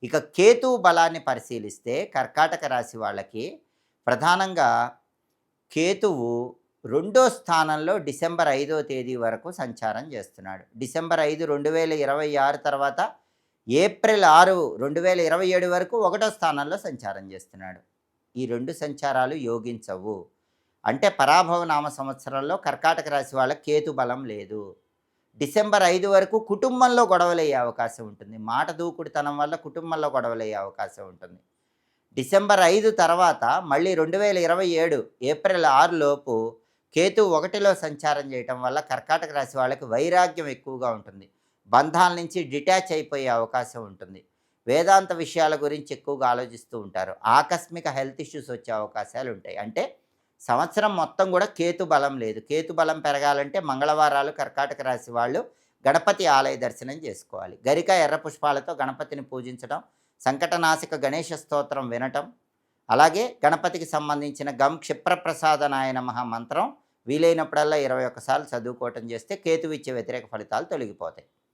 ఇక కేతువు బలాన్ని పరిశీలిస్తే కర్కాటక రాశి వాళ్ళకి ప్రధానంగా కేతువు రెండో స్థానంలో డిసెంబర్ 5వ తేదీ వరకు సంచారం చేస్తున్నాడు. డిసెంబర్ 5, 2026 తర్వాత ఏప్రిల్ 6, 2027 వరకు ఒకటో స్థానంలో సంచారం చేస్తున్నాడు. ఈ 2 సంచారాలు యోగించవు. అంటే పరాభవ నామ సంవత్సరంలో కర్కాటక రాశి వాళ్ళకి కేతు బలం లేదు. డిసెంబర్ 5 వరకు కుటుంబంలో గొడవలయ్యే అవకాశం ఉంటుంది. మాట దూకుడుతనం వల్ల కుటుంబంలో గొడవలయ్యే అవకాశం ఉంటుంది. డిసెంబర్ 5 తర్వాత మళ్ళీ 2027 ఏప్రిల్ 6 లోపు కేతు 1లో సంచారం చేయటం వల్ల కర్కాటక రాశి వాళ్ళకి వైరాగ్యం ఎక్కువగా ఉంటుంది. బంధాల నుంచి డిటాచ్ అయిపోయే అవకాశం ఉంటుంది. వేదాంత విషయాల గురించి ఎక్కువగా ఆలోచిస్తూ ఉంటారు. ఆకస్మిక హెల్త్ ఇష్యూస్ వచ్చే అవకాశాలు ఉంటాయి. అంటే సంవత్సరం మొత్తం కూడా కేతు బలం లేదు. కేతు బలం పెరగాలంటే మంగళవారాలు కర్కాటక రాశి వాళ్ళు గణపతి ఆలయ దర్శనం చేసుకోవాలి. గరిక ఎర్ర పుష్పాలతో గణపతిని పూజించడం, సంకటనాశక గణేష స్తోత్రం వినటం, అలాగే గణపతికి సంబంధించిన గం క్షిప్రప్రసాదనాయ నమః మంత్రం వీలైనప్పుడల్లా 21 సార్లు చదువుకోవటం చేస్తే కేతువు ఇచ్చే వ్యతిరేక ఫలితాలు తొలగిపోతాయి.